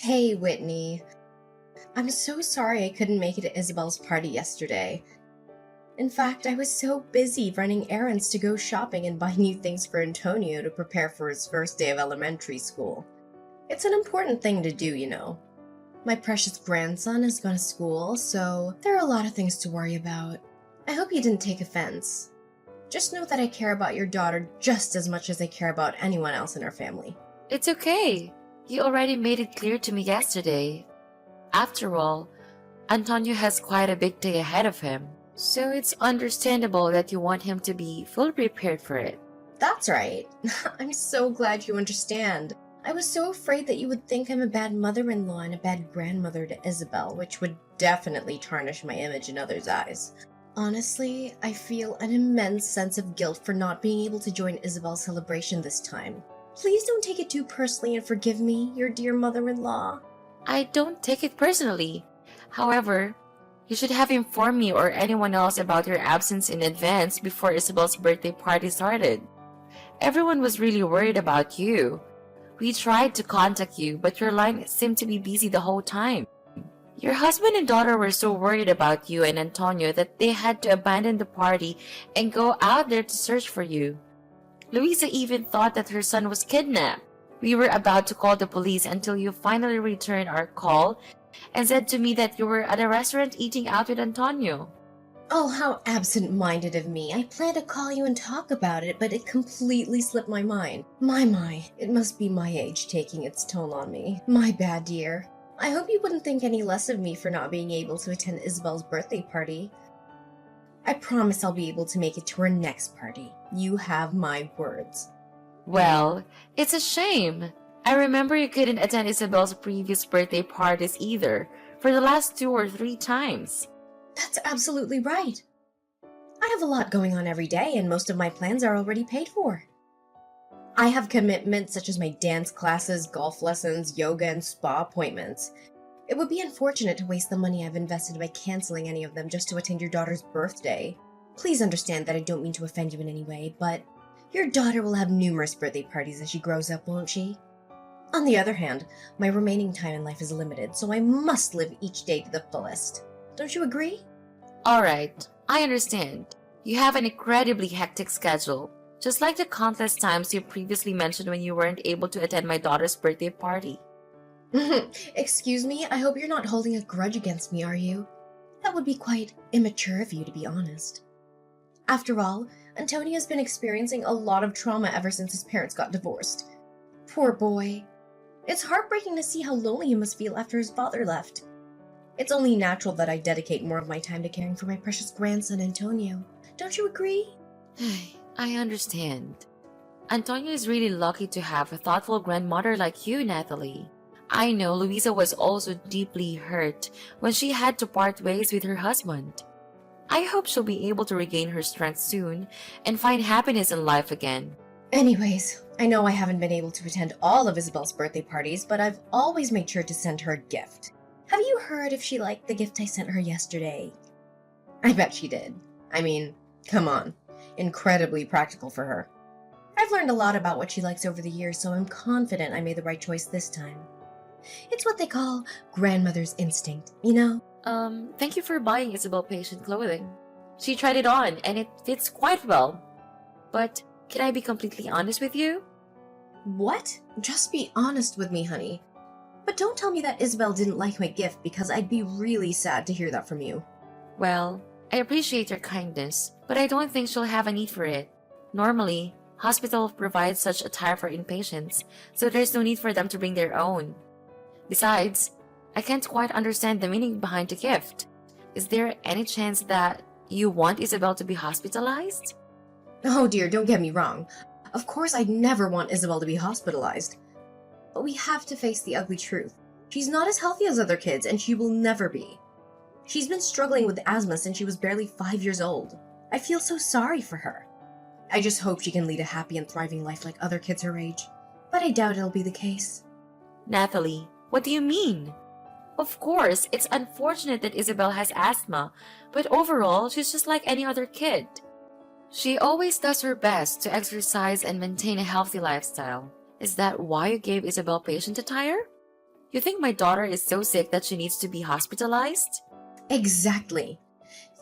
Hey, Whitney. I'm so sorry I couldn't make it to Isabel's party yesterday. In fact, I was so busy running errands to go shopping and buy new things for Antonio to prepare for his first day of elementary school. It's an important thing to do. My precious grandson has gone to school, so there are a lot of things to worry about. I hope you didn't take offense. Just know that I care about your daughter just as much as I care about anyone else in our family. It's okay. You already made it clear to me yesterday. After all, Antonio has quite a big day ahead of him, so it's understandable that you want him to be fully prepared for it. That's right. I'm so glad you understand. I was so afraid that you would think I'm a bad mother-in-law and a bad grandmother to Isabel, which would definitely tarnish my image in others' eyes. Honestly, I feel an immense sense of guilt for not being able to join Isabel's celebration this time. Please don't take it too personally and forgive me, your dear mother-in-law. I don't take it personally. However, you should have informed me or anyone else about your absence in advance before Isabel's birthday party started. Everyone was really worried about you. We tried to contact you, but your line seemed to be busy the whole time. Your husband and daughter were so worried about you and Antonio that they had to abandon the party and go out there to search for you. Luisa even thought that her son was kidnapped. We were about to call the police until you finally returned our call and said to me that you were at a restaurant eating out with Antonio. Oh, how absent-minded of me. I planned to call you and talk about it, but it completely slipped my mind. My, it must be my age taking its toll on me. My bad, dear. I hope you wouldn't think any less of me for not being able to attend Isabel's birthday party. I promise I'll be able to make it to her next party. You have my words. Well, it's a shame. I remember you couldn't attend Isabel's previous birthday parties either, for the last 2 or 3 times. That's absolutely right. I have a lot going on every day, and most of my plans are already paid for. I have commitments such as my dance classes, golf lessons, yoga, and spa appointments. It would be unfortunate to waste the money I've invested by canceling any of them just to attend your daughter's birthday. Please understand that I don't mean to offend you in any way, but your daughter will have numerous birthday parties as she grows up, won't she? On the other hand, my remaining time in life is limited, so I must live each day to the fullest. Don't you agree? Alright, I understand. You have an incredibly hectic schedule, just like the countless times you previously mentioned when you weren't able to attend my daughter's birthday party. Excuse me, I hope you're not holding a grudge against me, are you? That would be quite immature of you, to be honest. After all, Antonio's been experiencing a lot of trauma ever since his parents got divorced. Poor boy. It's heartbreaking to see how lonely he must feel after his father left. It's only natural that I dedicate more of my time to caring for my precious grandson, Antonio. Don't you agree? I understand. Antonio is really lucky to have a thoughtful grandmother like you, Natalie. I know Luisa was also deeply hurt when she had to part ways with her husband. I hope she'll be able to regain her strength soon and find happiness in life again. Anyways, I know I haven't been able to attend all of Isabel's birthday parties, but I've always made sure to send her a gift. Have you heard if she liked the gift I sent her yesterday? I bet she did. I mean, come on. Incredibly practical for her. I've learned a lot about what she likes over the years, so I'm confident I made the right choice this time. It's what they call grandmother's instinct, you know? Thank you for buying Isabel patient clothing. She tried it on and it fits quite well. But can I be completely honest with you? What? Just be honest with me, honey. But don't tell me that Isabel didn't like my gift, because I'd be really sad to hear that from you. Well, I appreciate your kindness, but I don't think she'll have a need for it. Normally, hospital provides such attire for inpatients, so there's no need for them to bring their own. Besides, I can't quite understand the meaning behind the gift. Is there any chance that you want Isabel to be hospitalized? Oh dear, don't get me wrong. Of course I'd never want Isabel to be hospitalized. But we have to face the ugly truth. She's not as healthy as other kids, and she will never be. She's been struggling with asthma since she was barely 5 years old. I feel so sorry for her. I just hope she can lead a happy and thriving life like other kids her age. But I doubt it'll be the case. Natalie, what do you mean? Of course, it's unfortunate that Isabel has asthma, but overall, she's just like any other kid. She always does her best to exercise and maintain a healthy lifestyle. Is that why you gave Isabel patient attire? You think my daughter is so sick that she needs to be hospitalized? Exactly.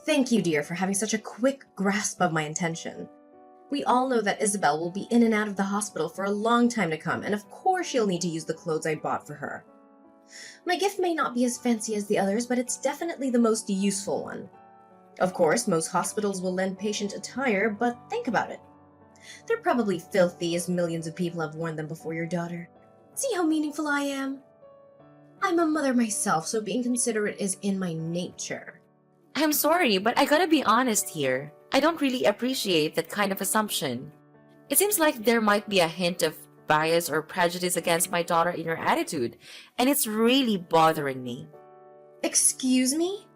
Thank you, dear, for having such a quick grasp of my intention. We all know that Isabel will be in and out of the hospital for a long time to come, and of course she'll need to use the clothes I bought for her. My gift may not be as fancy as the others, but it's definitely the most useful one. Of course, most hospitals will lend patient attire, but think about it. They're probably filthy, as millions of people have worn them before your daughter. See how meaningful I am? I'm a mother myself, so being considerate is in my nature. I'm sorry, but I gotta be honest here. I don't really appreciate that kind of assumption. It seems like there might be a hint of bias or prejudice against my daughter in your attitude, and it's really bothering me. Excuse me?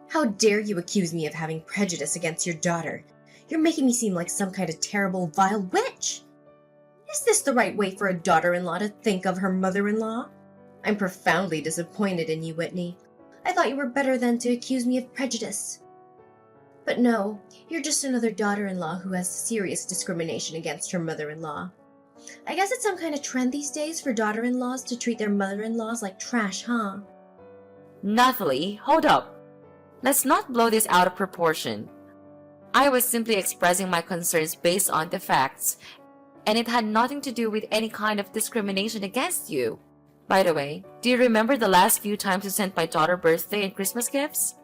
How dare you accuse me of having prejudice against your daughter? You're making me seem like some kind of terrible, vile witch. Is this the right way for a daughter-in-law to think of her mother-in-law? I'm profoundly disappointed in you, Whitney. I thought you were better than to accuse me of prejudice. But no, you're just another daughter-in-law who has serious discrimination against her mother-in-law. I guess it's some kind of trend these days for daughter-in-laws to treat their mother-in-laws like trash, huh? Nathalie, hold up. Let's not blow this out of proportion. I was simply expressing my concerns based on the facts, and it had nothing to do with any kind of discrimination against you. By the way, do you remember the last few times you sent my daughter birthday and Christmas gifts?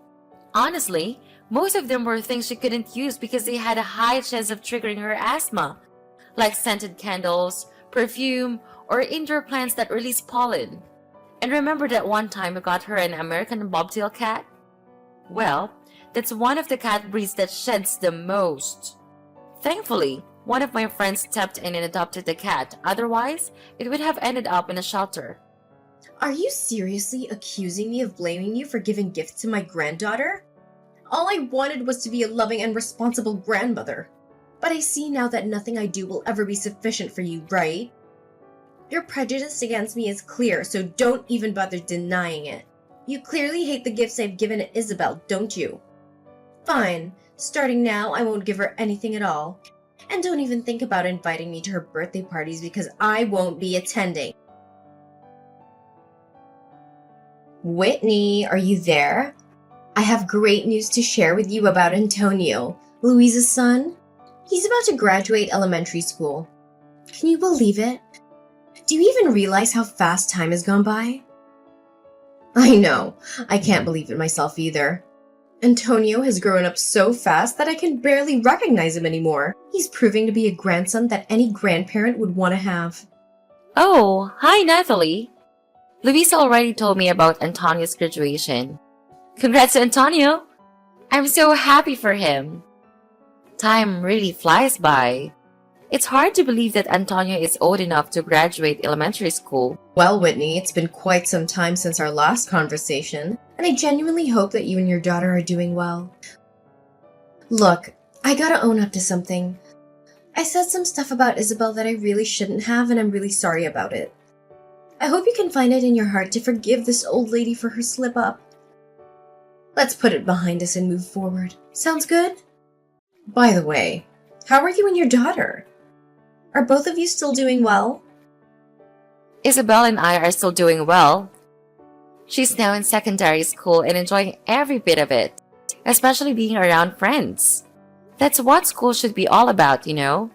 Honestly, most of them were things she couldn't use because they had a high chance of triggering her asthma, like scented candles, perfume, or indoor plants that release pollen. And remember that one time we got her an American bobtail cat? Well, that's one of the cat breeds that sheds the most. Thankfully, one of my friends stepped in and adopted the cat, otherwise, it would have ended up in a shelter. Are you seriously accusing me of blaming you for giving gifts to my granddaughter? All I wanted was to be a loving and responsible grandmother. But I see now that nothing I do will ever be sufficient for you, right? Your prejudice against me is clear, so don't even bother denying it. You clearly hate the gifts I've given to Isabel, don't you? Fine. Starting now, I won't give her anything at all. And don't even think about inviting me to her birthday parties because I won't be attending. Whitney, are you there? I have great news to share with you about Antonio, Louisa's son. He's about to graduate elementary school. Can you believe it? Do you even realize how fast time has gone by? I know. I can't believe it myself either. Antonio has grown up so fast that I can barely recognize him anymore. He's proving to be a grandson that any grandparent would want to have. Oh, hi Nathalie. Luisa already told me about Antonio's graduation. Congrats to Antonio! I'm so happy for him. Time really flies by. It's hard to believe that Antonio is old enough to graduate elementary school. Well, Whitney, it's been quite some time since our last conversation, and I genuinely hope that you and your daughter are doing well. Look, I gotta own up to something. I said some stuff about Isabel that I really shouldn't have, and I'm really sorry about it. I hope you can find it in your heart to forgive this old lady for her slip-up. Let's put it behind us and move forward. Sounds good? By the way, how are you and your daughter? Are both of you still doing well? Isabel and I are still doing well. She's now in secondary school and enjoying every bit of it, especially being around friends. That's what school should be all about, you know?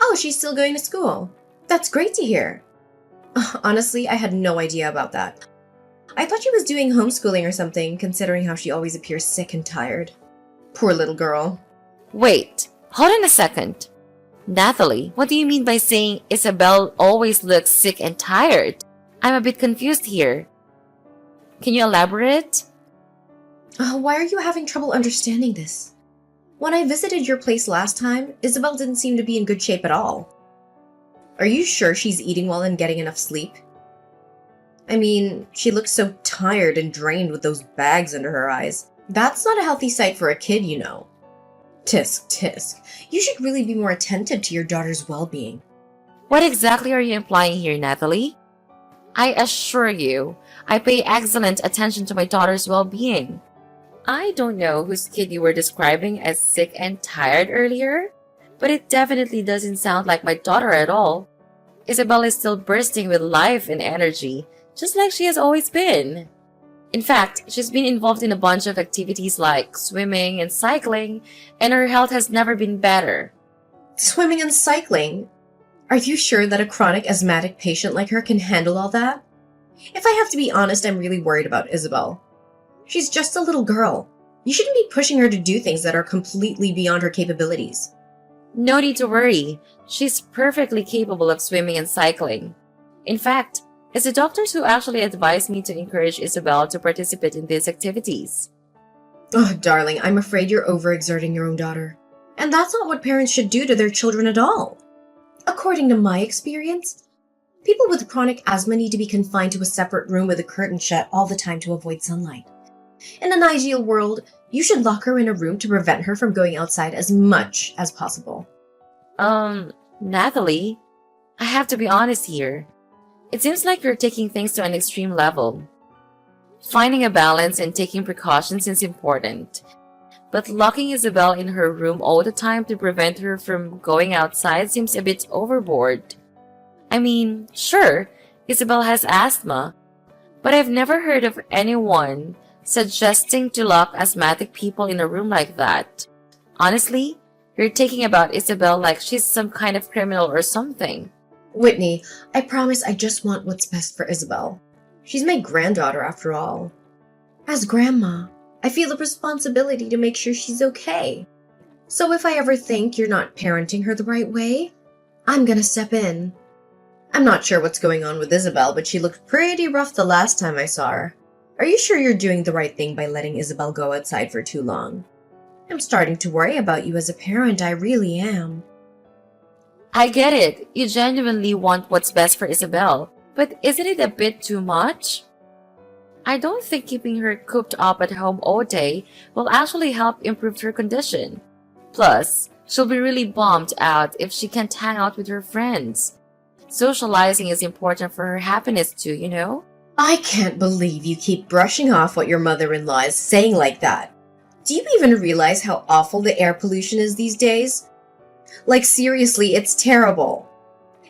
Oh, she's still going to school. That's great to hear. Honestly, I had no idea about that. I thought she was doing homeschooling or something, considering how she always appears sick and tired. Poor little girl. Wait, hold on a second. Nathalie, what do you mean by saying Isabel always looks sick and tired? I'm a bit confused here. Can you elaborate? Why are you having trouble understanding this? When I visited your place last time, Isabel didn't seem to be in good shape at all. Are you sure she's eating well and getting enough sleep? I mean, she looks so tired and drained with those bags under her eyes. That's not a healthy sight for a kid, you know. Tisk, tisk. You should really be more attentive to your daughter's well-being. What exactly are you implying here, Nathalie? I assure you, I pay excellent attention to my daughter's well-being. I don't know whose kid you were describing as sick and tired earlier, but it definitely doesn't sound like my daughter at all. Isabel is still bursting with life and energy, just like she has always been. In fact, she's been involved in a bunch of activities like swimming and cycling, and her health has never been better. Swimming and cycling? Are you sure that a chronic asthmatic patient like her can handle all that? If I have to be honest, I'm really worried about Isabel. She's just a little girl. You shouldn't be pushing her to do things that are completely beyond her capabilities. No need to worry. She's perfectly capable of swimming and cycling. In fact, it's the doctors who actually advised me to encourage Isabel to participate in these activities. Oh, darling, I'm afraid you're overexerting your own daughter. And that's not what parents should do to their children at all. According to my experience, people with chronic asthma need to be confined to a separate room with a curtain shut all the time to avoid sunlight. In an ideal world, you should lock her in a room to prevent her from going outside as much as possible. Natalie, I have to be honest here. It seems like you're taking things to an extreme level. Finding a balance and taking precautions is important. But locking Isabel in her room all the time to prevent her from going outside seems a bit overboard. I mean, sure, Isabel has asthma, but I've never heard of anyone suggesting to lock asthmatic people in a room like that. Honestly, you're taking about Isabel like she's some kind of criminal or something. Whitney, I promise I just want what's best for Isabel. She's my granddaughter after all. As grandma, I feel a responsibility to make sure she's okay. So if I ever think you're not parenting her the right way, I'm gonna step in. I'm not sure what's going on with Isabel, but she looked pretty rough the last time I saw her. Are you sure you're doing the right thing by letting Isabel go outside for too long? I'm starting to worry about you as a parent, I really am. I get it. You genuinely want what's best for Isabel, but isn't it a bit too much? I don't think keeping her cooped up at home all day will actually help improve her condition. Plus, she'll be really bummed out if she can't hang out with her friends. Socializing is important for her happiness too, you know? I can't believe you keep brushing off what your mother-in-law is saying like that. Do you even realize how awful the air pollution is these days? Like seriously, it's terrible.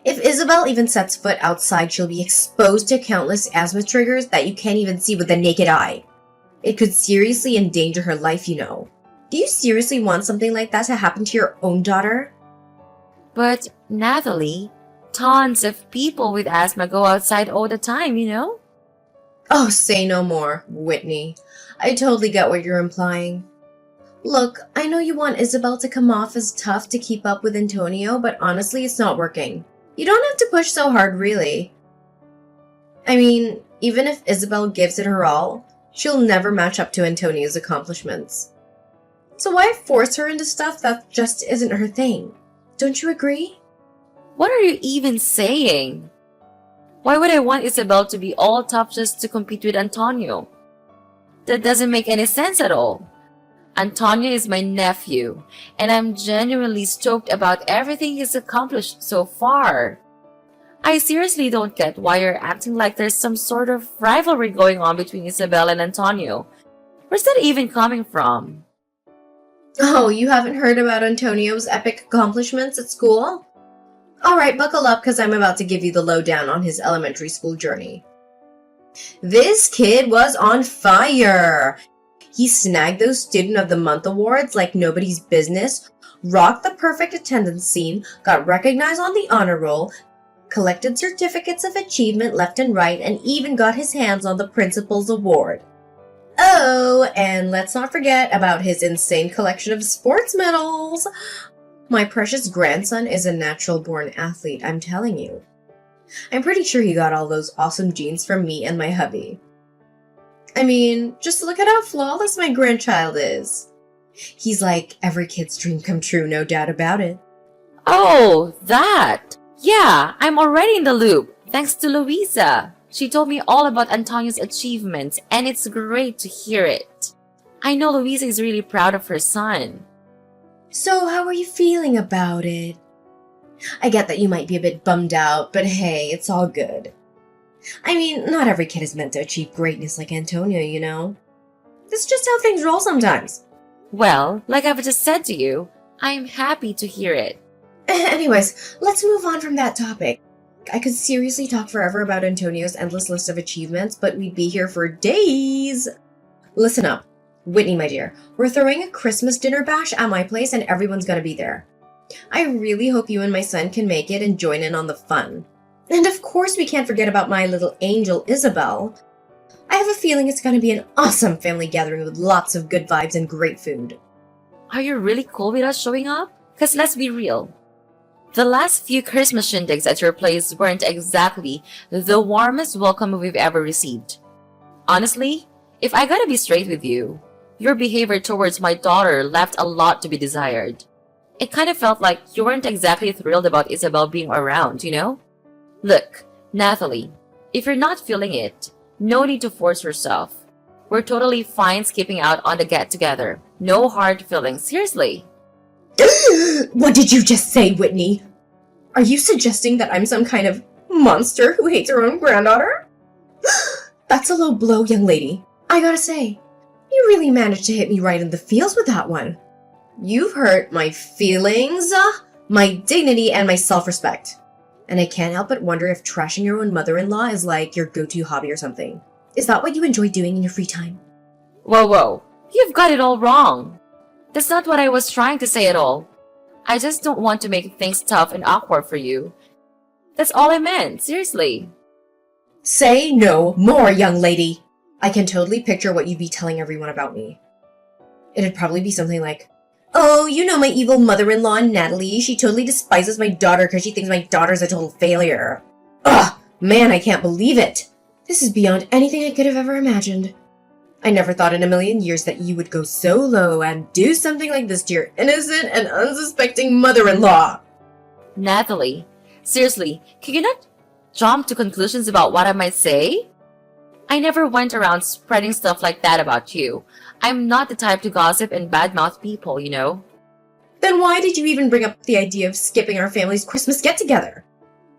If Isabel even sets foot outside, she'll be exposed to countless asthma triggers that you can't even see with the naked eye. It could seriously endanger her life, you know. Do you seriously want something like that to happen to your own daughter? But, Natalie, tons of people with asthma go outside all the time, you know? Oh, say no more, Whitney. I totally get what you're implying. Look, I know you want Isabel to come off as tough to keep up with Antonio, but honestly, it's not working. You don't have to push so hard, really. I mean, even if Isabel gives it her all, she'll never match up to Antonio's accomplishments. So why force her into stuff that just isn't her thing? Don't you agree? What are you even saying? Why would I want Isabel to be all tough just to compete with Antonio? That doesn't make any sense at all. Antonio is my nephew, and I'm genuinely stoked about everything he's accomplished so far. I seriously don't get why you're acting like there's some sort of rivalry going on between Isabel and Antonio. Where's that even coming from? Oh, you haven't heard about Antonio's epic accomplishments at school? Alright, buckle up because I'm about to give you the lowdown on his elementary school journey. This kid was on fire! He snagged those Student of the Month awards like nobody's business, rocked the perfect attendance scene, got recognized on the honor roll, collected certificates of achievement left and right, and even got his hands on the principal's award. Oh, and let's not forget about his insane collection of sports medals. My precious grandson is a natural-born athlete, I'm telling you. I'm pretty sure he got all those awesome genes from me and my hubby. I mean, just look at how flawless my grandchild is. He's like every kid's dream come true, no doubt about it. Oh, that! Yeah, I'm already in the loop, thanks to Louisa. She told me all about Antonio's achievements, and it's great to hear it. I know Louisa is really proud of her son. So how are you feeling about it? I get that you might be a bit bummed out, but hey, it's all good. I mean, not every kid is meant to achieve greatness like Antonio, you know? That's just how things roll sometimes. Well, like I've just said to you, I'm happy to hear it. Anyways, let's move on from that topic. I could seriously talk forever about Antonio's endless list of achievements, but we'd be here for days. Listen up. Whitney, my dear, we're throwing a Christmas dinner bash at my place and everyone's gotta be there. I really hope you and my son can make it and join in on the fun. And of course we can't forget about my little angel, Isabel. I have a feeling it's gonna be an awesome family gathering with lots of good vibes and great food. Are you really cool with us showing up? Because let's be real. The last few Christmas shindigs at your place weren't exactly the warmest welcome we've ever received. Honestly, if I gotta be straight with you, your behavior towards my daughter left a lot to be desired. It kind of felt like you weren't exactly thrilled about Isabel being around, you know? Look, Natalie, if you're not feeling it, no need to force yourself. We're totally fine skipping out on the get-together. No hard feelings, seriously. What did you just say, Whitney? Are you suggesting that I'm some kind of monster who hates her own granddaughter? That's a low blow, young lady. I gotta say, you really managed to hit me right in the feels with that one. You've hurt my feelings, my dignity, and my self-respect. And I can't help but wonder if trashing your own mother-in-law is like your go-to hobby or something. Is that what you enjoy doing in your free time? Whoa. You've got it all wrong. That's not what I was trying to say at all. I just don't want to make things tough and awkward for you. That's all I meant, seriously. Say no more, young lady. I can totally picture what you'd be telling everyone about me. It'd probably be something like, oh, you know my evil mother-in-law, Natalie. She totally despises my daughter because she thinks my daughter's a total failure. Ugh, man, I can't believe it. This is beyond anything I could have ever imagined. I never thought in a million years that you would go so low and do something like this to your innocent and unsuspecting mother-in-law. Natalie, seriously, can you not jump to conclusions about what I might say? I never went around spreading stuff like that about you. I'm not the type to gossip and badmouth people, you know. Then why did you even bring up the idea of skipping our family's Christmas get-together?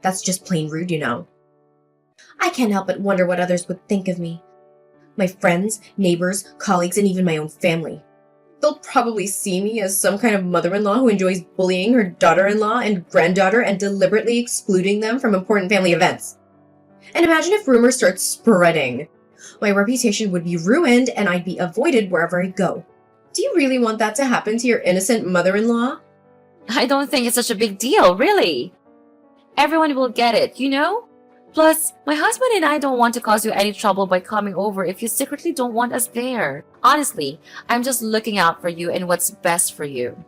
That's just plain rude, you know. I can't help but wonder what others would think of me. My friends, neighbors, colleagues, and even my own family. They'll probably see me as some kind of mother-in-law who enjoys bullying her daughter-in-law and granddaughter and deliberately excluding them from important family events. And imagine if rumors start spreading. My reputation would be ruined and I'd be avoided wherever I go. Do you really want that to happen to your innocent mother-in-law? I don't think it's such a big deal, really. Everyone will get it, you know? Plus, my husband and I don't want to cause you any trouble by coming over if you secretly don't want us there. Honestly, I'm just looking out for you and what's best for you.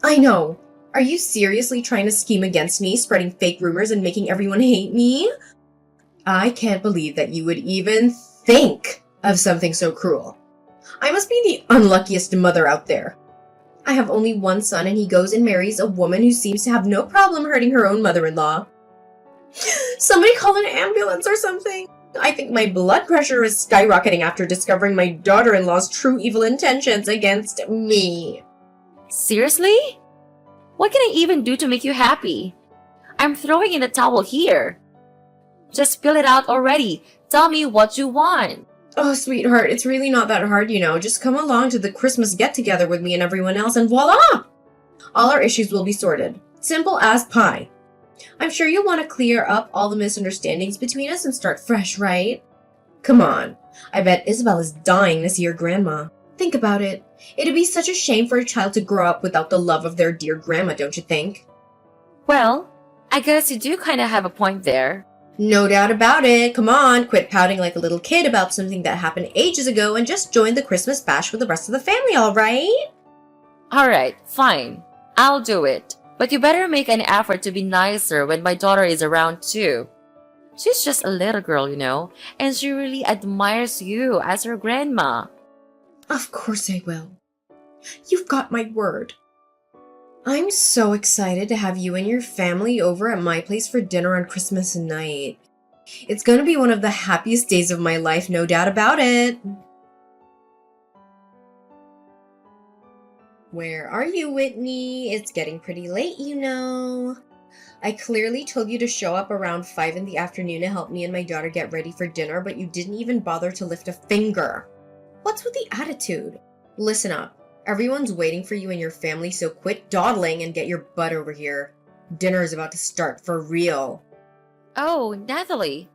I know. Are you seriously trying to scheme against me, spreading fake rumors and making everyone hate me? I can't believe that you would even think of something so cruel. I must be the unluckiest mother out there. I have only one son and he goes and marries a woman who seems to have no problem hurting her own mother-in-law. Somebody call an ambulance or something. I think my blood pressure is skyrocketing after discovering my daughter-in-law's true evil intentions against me. Seriously? What can I even do to make you happy? I'm throwing in the towel here. Just spill it out already. Tell me what you want. Oh, sweetheart, it's really not that hard, you know. Just come along to the Christmas get-together with me and everyone else and voila! All our issues will be sorted. Simple as pie. I'm sure you'll want to clear up all the misunderstandings between us and start fresh, right? Come on. I bet Isabel is dying to see her grandma. Think about it. It'd be such a shame for a child to grow up without the love of their dear grandma, don't you think? Well, I guess you do kind of have a point there. No doubt about it. Come on, quit pouting like a little kid about something that happened ages ago and just join the Christmas bash with the rest of the family, all right? Alright, fine. I'll do it. But you better make an effort to be nicer when my daughter is around too. She's just a little girl, you know, and she really admires you as her grandma. Of course I will. You've got my word. I'm so excited to have you and your family over at my place for dinner on Christmas night. It's going to be one of the happiest days of my life, no doubt about it. Where are you, Whitney? It's getting pretty late, you know. I clearly told you to show up around 5 in the afternoon to help me and my daughter get ready for dinner, but you didn't even bother to lift a finger. What's with the attitude? Listen up. Everyone's waiting for you and your family, so quit dawdling and get your butt over here. Dinner is about to start for real. Oh, Natalie,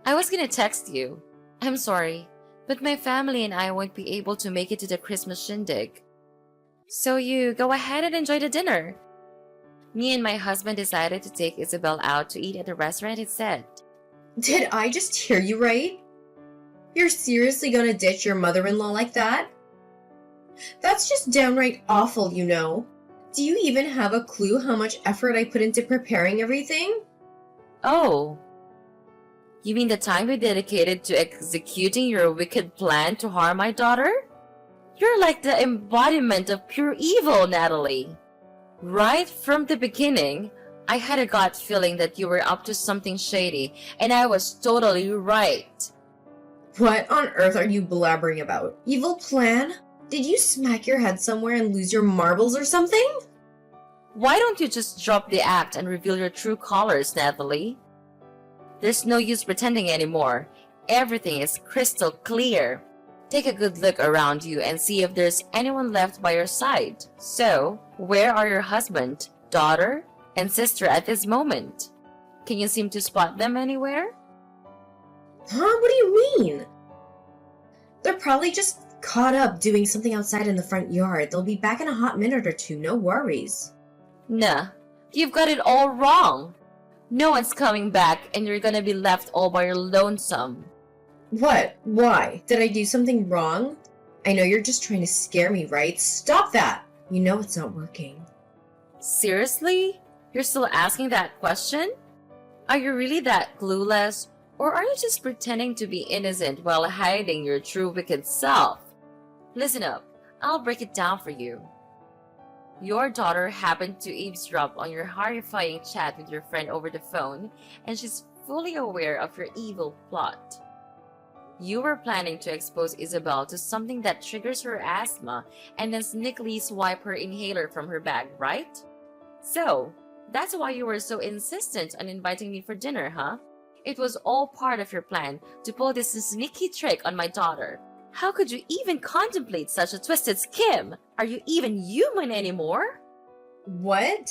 I was gonna text you. I'm sorry, but my family and I won't be able to make it to the Christmas shindig. So you go ahead and enjoy the dinner. Me and my husband decided to take Isabel out to eat at the restaurant instead. Did I just hear you right? You're seriously gonna ditch your mother-in-law like that? That's just downright awful, you know. Do you even have a clue how much effort I put into preparing everything? Oh, you mean the time you dedicated to executing your wicked plan to harm my daughter? You're like the embodiment of pure evil, Natalie. Right from the beginning, I had a gut feeling that you were up to something shady, and I was totally right. What on earth are you blabbering about? Evil plan? Did you smack your head somewhere and lose your marbles or something? Why don't you just drop the act and reveal your true colors, Natalie? There's no use pretending anymore. Everything is crystal clear. Take a good look around you and see if there's anyone left by your side. So, where are your husband, daughter, and sister at this moment? Can you seem to spot them anywhere? Huh? What do you mean? They're probably just caught up doing something outside in the front yard. They'll be back in a hot minute or two, no worries. Nah, you've got it all wrong. No one's coming back and you're gonna be left all by your lonesome. What? Why? Did I do something wrong? I know you're just trying to scare me, right? Stop that! You know it's not working. Seriously? You're still asking that question? Are you really that clueless? Or are you just pretending to be innocent while hiding your true wicked self? Listen up, I'll break it down for you. Your daughter happened to eavesdrop on your horrifying chat with your friend over the phone, and she's fully aware of your evil plot. You were planning to expose Isabel to something that triggers her asthma and then sneakily swipe her inhaler from her bag, right? So, that's why you were so insistent on inviting me for dinner, huh? It was all part of your plan to pull this sneaky trick on my daughter. How could you even contemplate such a twisted scheme? Are you even human anymore? What?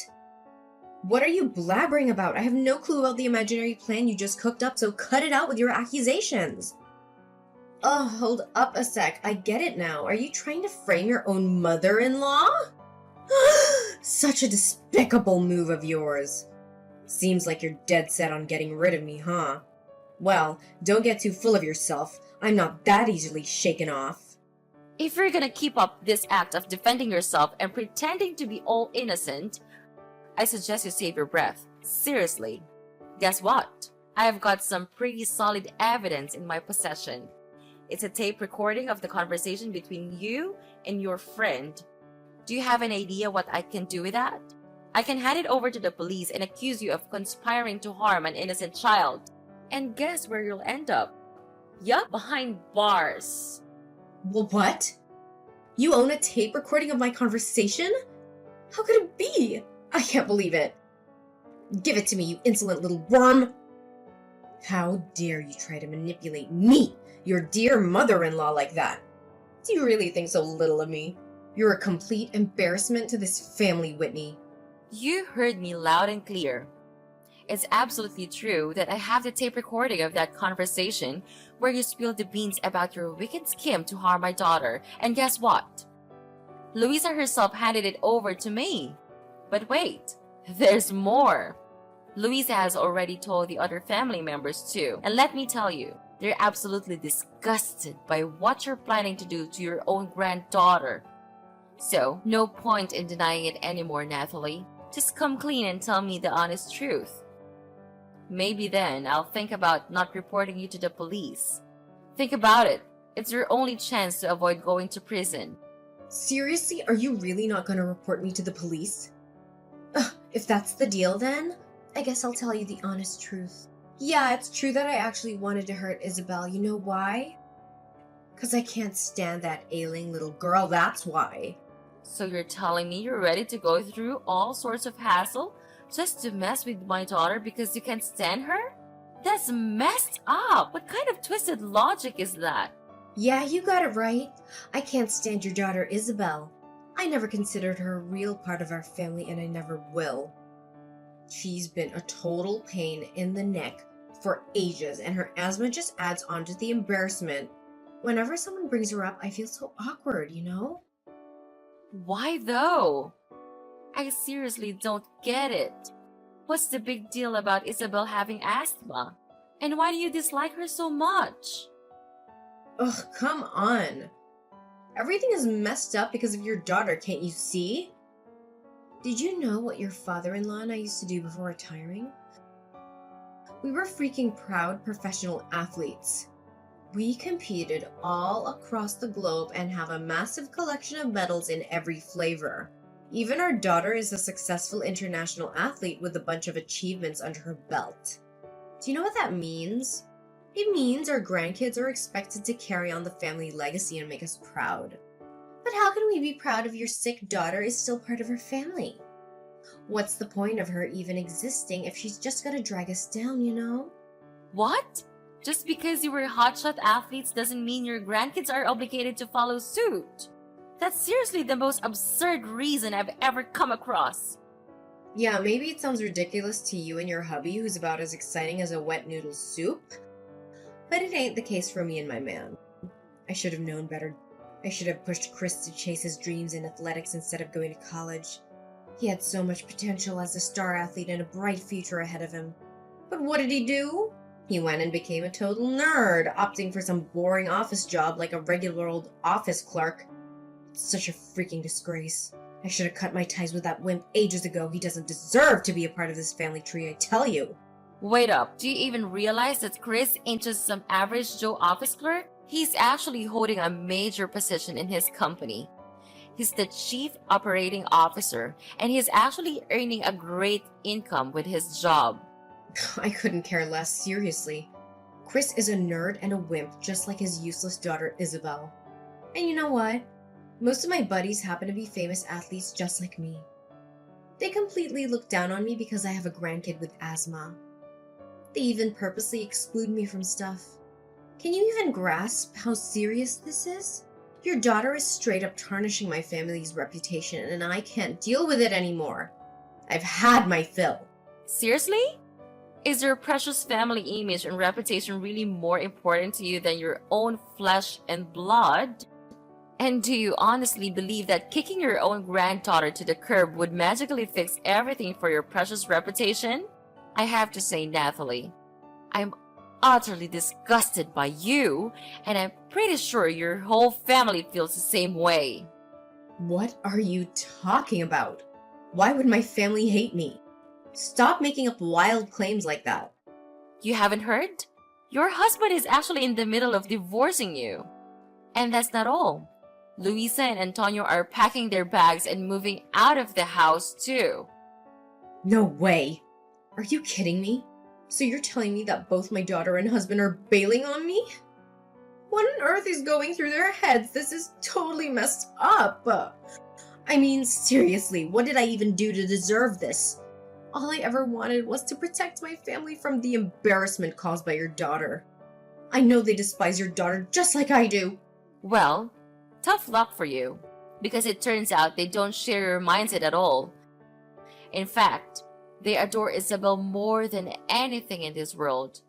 What are you blabbering about? I have no clue about the imaginary plan you just cooked up, so cut it out with your accusations. Oh, hold up a sec. I get it now. Are you trying to frame your own mother-in-law? Such a despicable move of yours. Seems like you're dead set on getting rid of me, huh? Well, don't get too full of yourself. I'm not that easily shaken off. If you're gonna keep up this act of defending yourself and pretending to be all innocent, I suggest you save your breath. Seriously. Guess what? I have got some pretty solid evidence in my possession. It's a tape recording of the conversation between you and your friend. Do you have an idea what I can do with that? I can hand it over to the police and accuse you of conspiring to harm an innocent child. And guess where you'll end up? Yup, behind bars. Well, what? You own a tape recording of my conversation? How could it be? I can't believe it. Give it to me, you insolent little worm. How dare you try to manipulate me, your dear mother-in-law, like that? Do you really think so little of me? You're a complete embarrassment to this family, Whitney. You heard me loud and clear. It's absolutely true that I have the tape recording of that conversation where you spilled the beans about your wicked scheme to harm my daughter. And guess what? Louisa herself handed it over to me. But wait, there's more. Louisa has already told the other family members too. And let me tell you, they're absolutely disgusted by what you're planning to do to your own granddaughter. So, no point in denying it anymore, Natalie. Just come clean and tell me the honest truth. Maybe then I'll think about not reporting you to the police. Think about it. It's your only chance to avoid going to prison. Seriously, are you really not going to report me to the police? If that's the deal, then I guess I'll tell you the honest truth. Yeah, it's true that I actually wanted to hurt Isabel. You know why? Because I can't stand that ailing little girl, that's why. So you're telling me you're ready to go through all sorts of hassle just to mess with my daughter because you can't stand her? That's messed up! What kind of twisted logic is that? Yeah, you got it right. I can't stand your daughter Isabel. I never considered her a real part of our family and I never will. She's been a total pain in the neck for ages, and her asthma just adds on to the embarrassment. Whenever someone brings her up, I feel so awkward, you know? Why though? I seriously don't get it. What's the big deal about Isabel having asthma? And why do you dislike her so much? Ugh, come on. Everything is messed up because of your daughter, can't you see? Did you know what your father-in-law and I used to do before retiring? We were freaking proud professional athletes. We competed all across the globe and have a massive collection of medals in every flavor. Even our daughter is a successful international athlete with a bunch of achievements under her belt. Do you know what that means? It means our grandkids are expected to carry on the family legacy and make us proud. But how can we be proud if your sick daughter is still part of her family? What's the point of her even existing if she's just gonna drag us down, you know? What? Just because you were hotshot athletes doesn't mean your grandkids are obligated to follow suit. That's seriously the most absurd reason I've ever come across. Yeah, maybe it sounds ridiculous to you and your hubby who's about as exciting as a wet noodle soup, but it ain't the case for me and my man. I should have known better. I should have pushed Chris to chase his dreams in athletics instead of going to college. He had so much potential as a star athlete and a bright future ahead of him. But what did he do? He went and became a total nerd, opting for some boring office job like a regular old office clerk. It's such a freaking disgrace. I should have cut my ties with that wimp ages ago. He doesn't deserve to be a part of this family tree, I tell you. Wait up, do you even realize that Chris ain't just some average Joe office clerk? He's actually holding a major position in his company. He's the chief operating officer, and he's actually earning a great income with his job. I couldn't care less, seriously. Chris is a nerd and a wimp, just like his useless daughter Isabel. And you know what? Most of my buddies happen to be famous athletes just like me. They completely look down on me because I have a grandkid with asthma. They even purposely exclude me from stuff. Can you even grasp how serious this is? Your daughter is straight up tarnishing my family's reputation, and I can't deal with it anymore. I've had my fill. Seriously? Is your precious family image and reputation really more important to you than your own flesh and blood? And do you honestly believe that kicking your own granddaughter to the curb would magically fix everything for your precious reputation? I have to say, Nathalie, I'm utterly disgusted by you, and I'm pretty sure your whole family feels the same way. What are you talking about? Why would my family hate me? Stop making up wild claims like that. You haven't heard? Your husband is actually in the middle of divorcing you. And that's not all. Luisa and Antonio are packing their bags and moving out of the house too. No way. Are you kidding me? So you're telling me that both my daughter and husband are bailing on me? What on earth is going through their heads? This is totally messed up. I mean, seriously, what did I even do to deserve this? All I ever wanted was to protect my family from the embarrassment caused by your daughter. I know they despise your daughter just like I do. Well, tough luck for you, because it turns out they don't share your mindset at all. In fact, they adore Isabel more than anything in this world.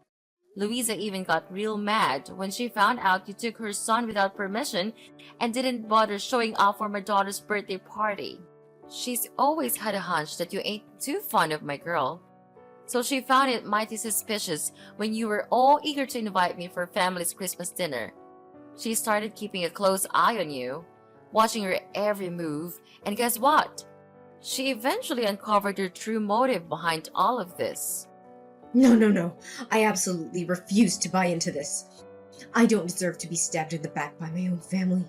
Louisa even got real mad when she found out you took her son without permission and didn't bother showing off for my daughter's birthday party. She's always had a hunch that you ain't too fond of my girl, so she found it mighty suspicious when you were all eager to invite me for family's Christmas dinner. She started keeping a close eye on you, watching your every move, and guess what? She eventually uncovered your true motive behind all of this. No. I absolutely refuse to buy into this. I don't deserve to be stabbed in the back by my own family.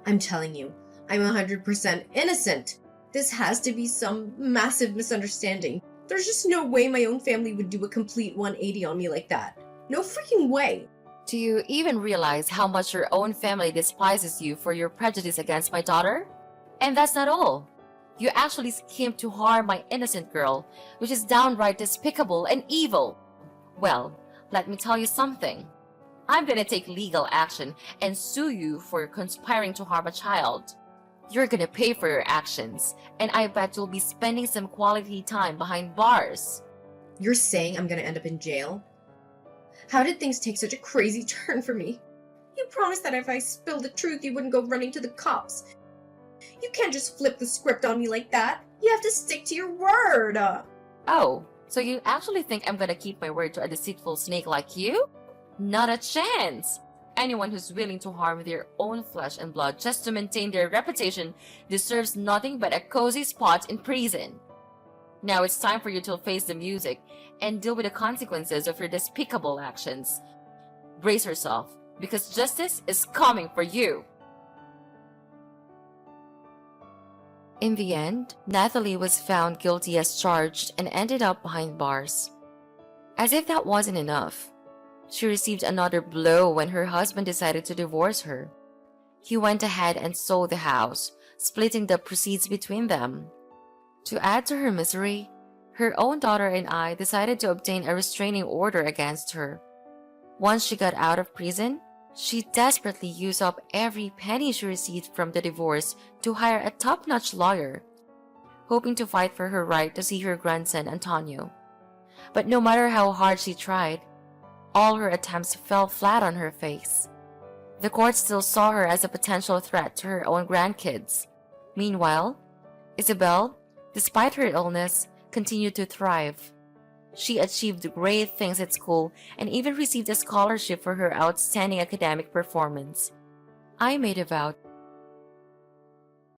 I'm telling you, I'm 100% innocent. This has to be some massive misunderstanding. There's just no way my own family would do a complete 180 on me like that. No freaking way. Do you even realize how much your own family despises you for your prejudice against my daughter? And that's not all. You actually schemed to harm my innocent girl, which is downright despicable and evil. Well, let me tell you something. I'm gonna take legal action and sue you for conspiring to harm a child. You're gonna pay for your actions, and I bet you'll be spending some quality time behind bars. You're saying I'm gonna end up in jail? How did things take such a crazy turn for me? You promised that if I spilled the truth, you wouldn't go running to the cops. You can't just flip the script on me like that. You have to stick to your word. Oh, so you actually think I'm gonna keep my word to a deceitful snake like you? Not a chance! Anyone who's willing to harm their own flesh and blood just to maintain their reputation deserves nothing but a cozy spot in prison. Now it's time for you to face the music and deal with the consequences of your despicable actions. Brace yourself, because justice is coming for you. In the end, Natalie was found guilty as charged and ended up behind bars. As if that wasn't enough, she received another blow when her husband decided to divorce her. He went ahead and sold the house, splitting the proceeds between them. To add to her misery, her own daughter and I decided to obtain a restraining order against her. Once she got out of prison, she desperately used up every penny she received from the divorce to hire a top-notch lawyer, hoping to fight for her right to see her grandson Antonio. But no matter how hard she tried, all her attempts fell flat on her face. The court still saw her as a potential threat to her own grandkids. Meanwhile, Isabel, despite her illness, continued to thrive. She achieved great things at school and even received a scholarship for her outstanding academic performance. I made a vow